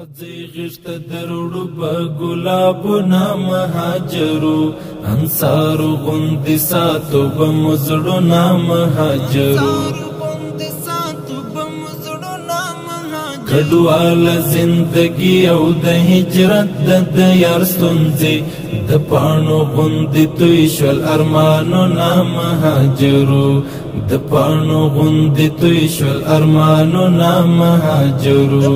راځي غشت دروړو په ګلابونه مهاجرو انصارو غوندې ساتو به مزړونه مهاجرو کډواله زندگی او د هجرت د یار ستونزې د پاڼو غوندې توی شول ارمانونه مهاجرو د پاڼو غوندې توی شول ارمانونه مهاجرو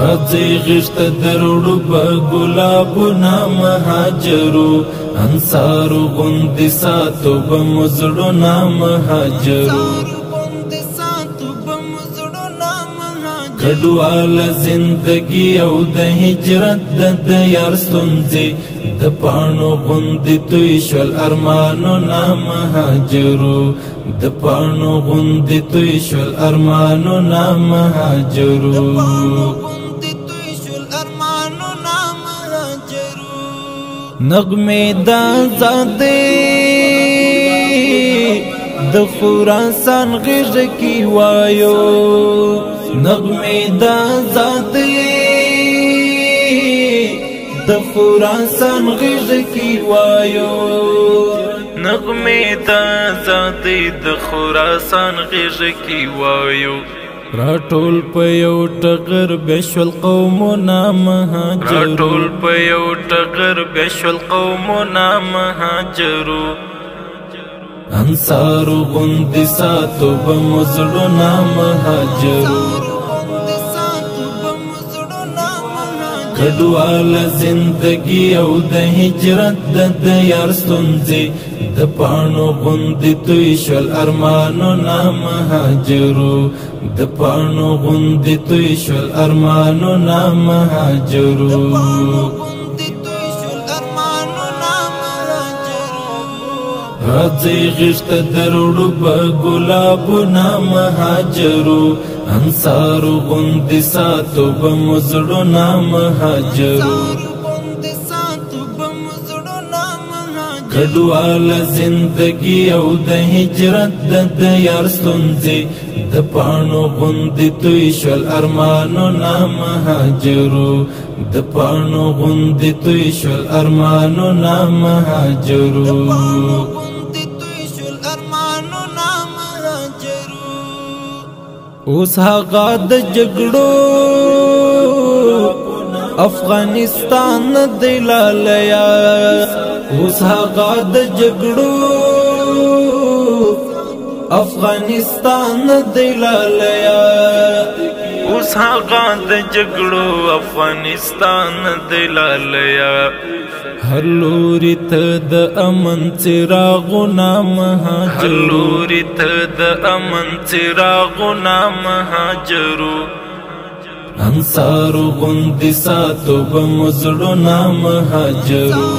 راځي غشت دروړو په ګلابونه مهاجرو انصارو غوندې ساتو به مزړونه مهاجرو کډواله زندگی او د هجرت د یار ستونزې د پاڼو غوندې توی شول ارمانونه مهاجرو د پاڼو غوندې توی شول ارمانونه مهاجرو نغمه دا زاده د خراسان غږ کی وایو نغمه دا زاده د خراسان غږ کی وایو نغمه دا زاده د خراسان غږ کی وایو راټول په یو ټغر بشول قومونه مهاجرو راټول په یو ټغر بشول قومونه مهاجرو انصارو غوندې ساتو به مزړونه مهاجرو کډواله زندگی او د هجرت د یار ستونزې د پاڼو غوندې توی شول ارمانونه مهاجرو د پاڼو غوندې توی شول ارمانونه مهاجرو راځي غشت دروړو په ګلابونه مهاجرو انصارو غوندې ساتو به مزړونه مهاجرو کډواله زندگی او د هجرت د یار ستونزې د پاڼو غوندې توی شول ارمانونه مهاجرو د پاڼو غوندې توی شول ارمانونه مهاجرو اوس هغه د جګړو افغانستان دلالیا اوس هغه د جګړو افغانستان دلالیا اوس هغه د جګړو افغانستان دلالیا هر لوري ته د امن څراغونه مهاجرو هر لوري ته د امن څراغونه مهاجرو انصارو غوندې ساتو به مزړونه مهاجرو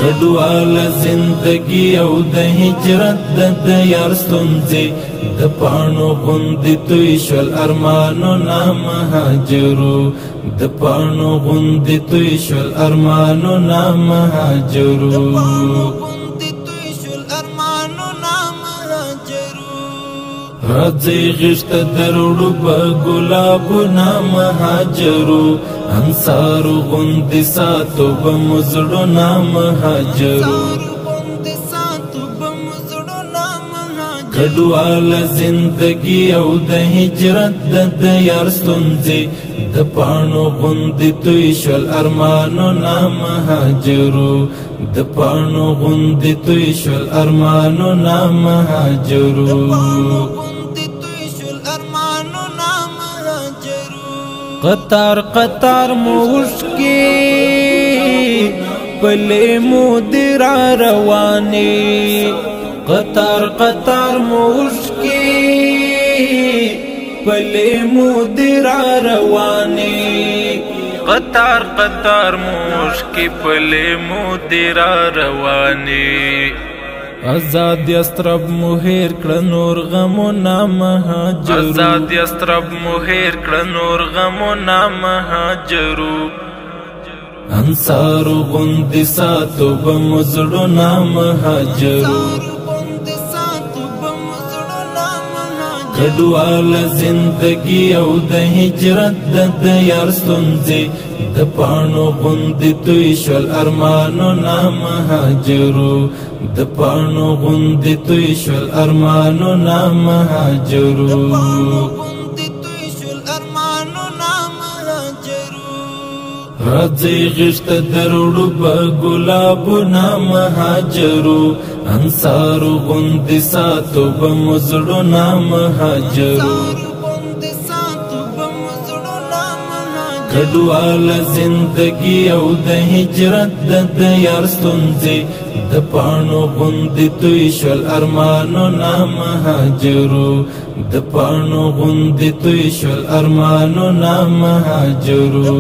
کډواله زندگی او د هجرت د یار ستونزې د پاڼو غوندې توی شول ارمانونه مهاجرو د پاڼو غوندې توی شول ارمانونه مهاجرو راځي غشت دروړو په ګلابونه مهاجرو انصارو غوندې ساتو به مزړونه مهاجرو کډواله زندگی او د هجرت د یار ستونزې د پاڼو غوندې توی شول ارمانونه مهاجرو د پاڼو غوندې توی شول ارمانونه مهاجرو قطار قطار موشکی پلے مودر روانی قطار قطار موشکی پلے مودر روانی قطار قطار موشکی پلے مودر روانی آزاد یسترب مهیر کړه نور غمونه مهاجرو آزاد یسترب مهیر کړه نور غمونه مهاجرو انصارو غوندې ساتو به مزړونه مهاجرو کډوال زندگی او د هجرت د یار ستونزې د پاڼو غوندې توی شول ارمانو نا مهاجرو د پاڼو غوندې توی شول ارمانو نا مهاجرو راځي غشت دروړو په ګلابو نا مهاجرو انصارو غوندې ساتو به مزړو نا مهاجرو کډوال زندگی او د هجرت د یار ستونزې د پاڼو غوندې توی شول ارمانو نا مهاجرو د پاڼو غوندې توی شول ارمانو نا مهاجرو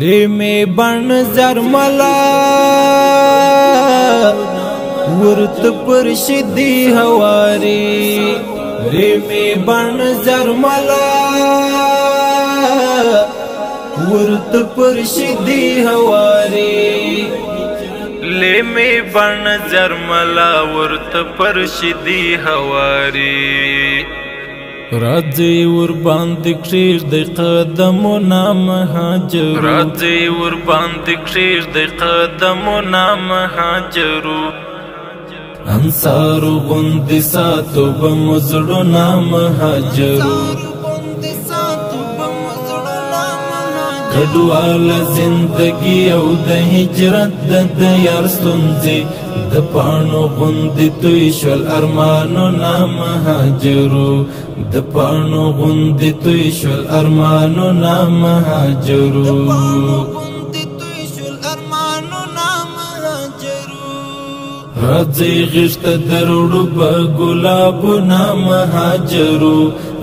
لیمی بن زرملا ورت پر شدی ہواری لیمی بن زرملا ورت پر شدی ہواری لیمی بن زرملا ورت پر شدی ہواری راځي ور باندې کښېږدئ قدمونه مهاجرو راځي ور باندې کښېږدئ قدمونه مهاجرو انصارو غوندې ساتو به مو زړونه مهاجرو کډوال زندگی او د هجرت د یار ستونزې د پاڼو غوندې توی شول ارمانو نا مهاجرو د پاڼو غوندې توی شول ارمانو نا مهاجرو راځي غشت دروړو په ګلابو نا مهاجرو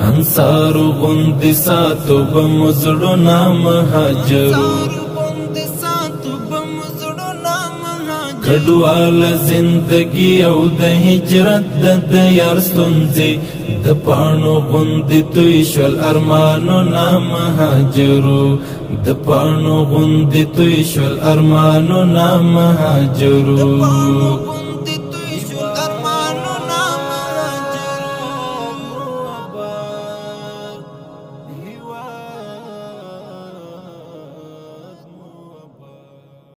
انصارو غوندې ساتو به مزړو نا مهاجرو کډوال زندگی او د هجرت د یار ستونزې د پاڼو غوندې توی شول ارمانو نا مهاجرو د پاڼو غوندې توی شول ارمانو نا مهاجرو